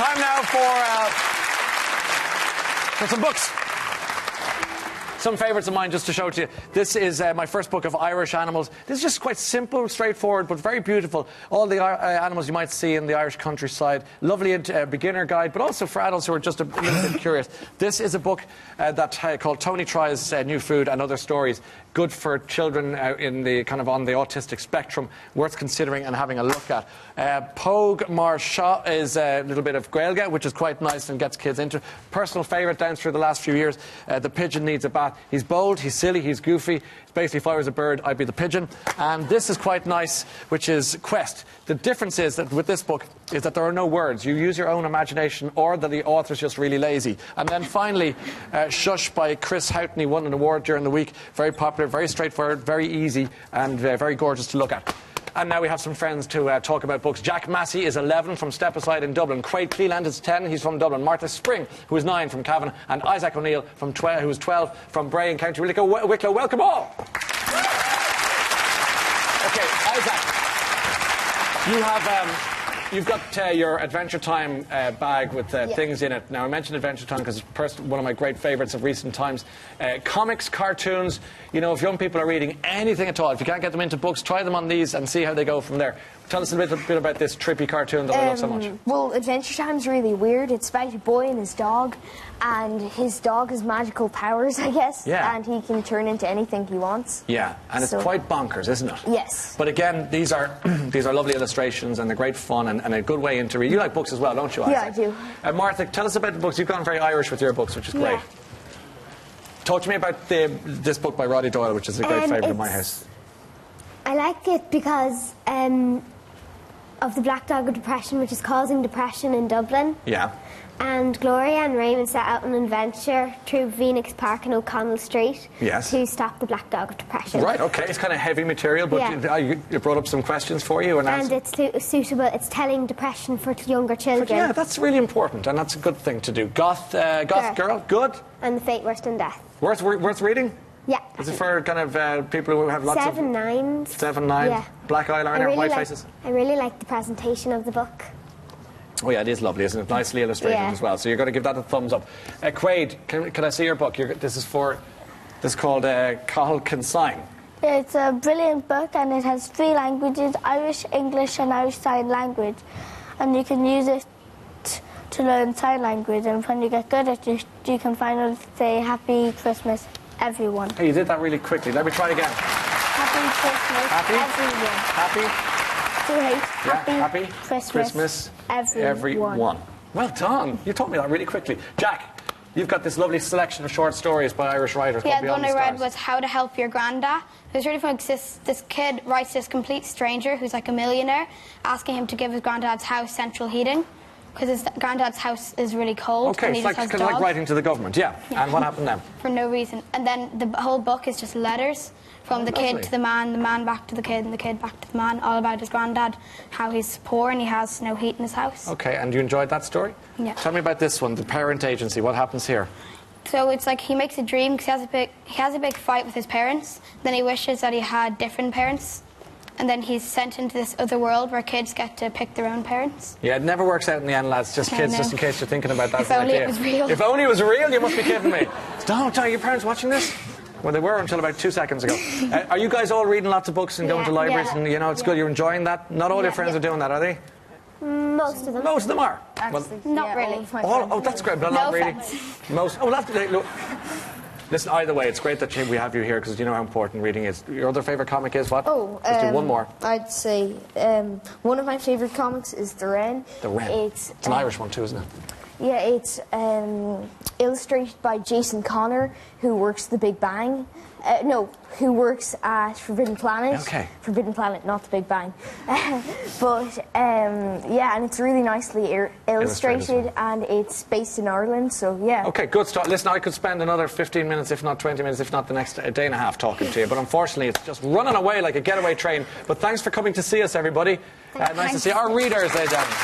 Time now for some books. Some favourites of mine, just to show to you. This is my first book of Irish animals. This is just quite simple, straightforward, but very beautiful. All the animals you might see in the Irish countryside. Lovely beginner guide, but also for adults who are just a little bit curious. This is a book called Tony Tries New Food and Other Stories. Good for children in the kind of on the autistic spectrum, worth considering and having a look at. Pogue Mar Shaw is a little bit of Gaeilge, which is quite nice and gets kids into. Personal favourite down through the last few years. The Pigeon Needs a Bath. He's bold, he's silly, he's goofy. Basically, if I was a bird, I'd be the pigeon. And this is quite nice, which is Quest. The difference is that with this book is that there are no words. You use your own imagination, or that the author's just really lazy. And then finally, Shush by Chris Houghton. He won an award during the week. Very popular, very straightforward, very easy, and very gorgeous to look at. And now we have some friends to talk about books. Jack Massey is 11 from Step Aside in Dublin. Craig Cleland is 10, he's from Dublin. Martha Spring, who is 9 from Cavan. And Isaac O'Neill, who is 12 from Bray in County Wicklow. Welcome all! Okay, Isaac, you've got your Adventure Time bag with things in it. Now, I mentioned Adventure Time because it's one of my great favourites of recent times. Comics, cartoons, you know, if young people are reading anything at all, if you can't get them into books, try them on these and see how they go from there. Tell us a little bit about this trippy cartoon that I love so much. Well, Adventure Time's really weird. It's about a boy and his dog, and his dog has magical powers, I guess. Yeah. And he can turn into anything he wants. Yeah, and it's quite bonkers, isn't it? Yes. But again, these are lovely illustrations, and they're great fun and a good way into read. You like books as well, don't you, Isaac? Yeah, I do. Martha, tell us about the books. You've gone very Irish with your books, which is great. Yeah. Talk to me about this book by Roddy Doyle, which is a great favourite in my house. I like it because of the Black Dog of Depression, which is causing depression in Dublin. Yeah. And Gloria and Raymond set out on an adventure through Phoenix Park and O'Connell Street to stop the Black Dog of Depression. Right, okay. It's kind of heavy material, but you brought up some questions for you. And it's suitable. It's telling depression for younger children. Yeah, that's really important, and that's a good thing to do. Goth Girl, good. And The Fate Worse Than Death. Worth reading? Yeah. Is it for kind of people who have lots 7 9s. 7 9? Yeah. Black eyeliner, white faces? I really like the presentation of the book. Oh yeah, it is lovely, isn't it? Nicely illustrated as well. So you're going to give that a thumbs up. Quaid, can I see your book? This is called Cathal Consign. It's a brilliant book, and it has 3 languages: Irish, English, and Irish Sign Language. And you can use it to learn sign language. And when you get good at it, you can finally say Happy Christmas, everyone. Hey, you did that really quickly. Let me try again. Happy Christmas, everyone. Happy? Happy Christmas, everyone. Well done. You taught me that really quickly. Jack, you've got this lovely selection of short stories by Irish writers. Yeah, the one I read was How to Help Your Granda. It was really fun because this kid writes this complete stranger who's like a millionaire, asking him to give his granddad's house central heating because his granddad's house is really cold. Okay, and he it's kind of like writing to the government, yeah. And what happened then? For no reason. And then the whole book is just letters from the kid to the man back to the kid, and the kid back to the man, all about his granddad, how he's poor and he has no heat in his house. Okay, and you enjoyed that story? Yeah. Tell me about this one, The Parent Agency. What happens here? So it's like he makes a dream because he has a big fight with his parents. Then he wishes that he had different parents. And then he's sent into this other world where kids get to pick their own parents. Yeah, it never works out in the end, lads. Just kids, just in case you're thinking about that. If only it was real. If only it was real, you must be kidding me. Don't tell your parents watching this? Well, they were until about 2 seconds ago. Are you guys all reading lots of books and going to libraries? And, you know, it's good. You're enjoying that? Not all your friends are doing that, are they? Most of them. Most of them are? Actually, well, not really. Oh, that's great, but not really. Most. Oh, that's great. Look. Listen, either way, it's great that we have you here because you know how important reading is. Your other favourite comic is what? Let's do one more. I'd say one of my favourite comics is The Wren. The Wren. It's an Irish one too, isn't it? Yeah, it's illustrated by Jason Connor, who works the Big Bang. Who works at Forbidden Planet. Okay. Forbidden Planet, not the Big Bang. Yeah, and it's really nicely illustrated, and it's based in Ireland, so yeah. Okay, good stuff. Listen, I could spend another 15 minutes, if not 20 minutes, if not the next day and a half talking to you, but unfortunately it's just running away like a getaway train. But thanks for coming to see us, everybody. Nice to see our readers, ladies and gentlemen.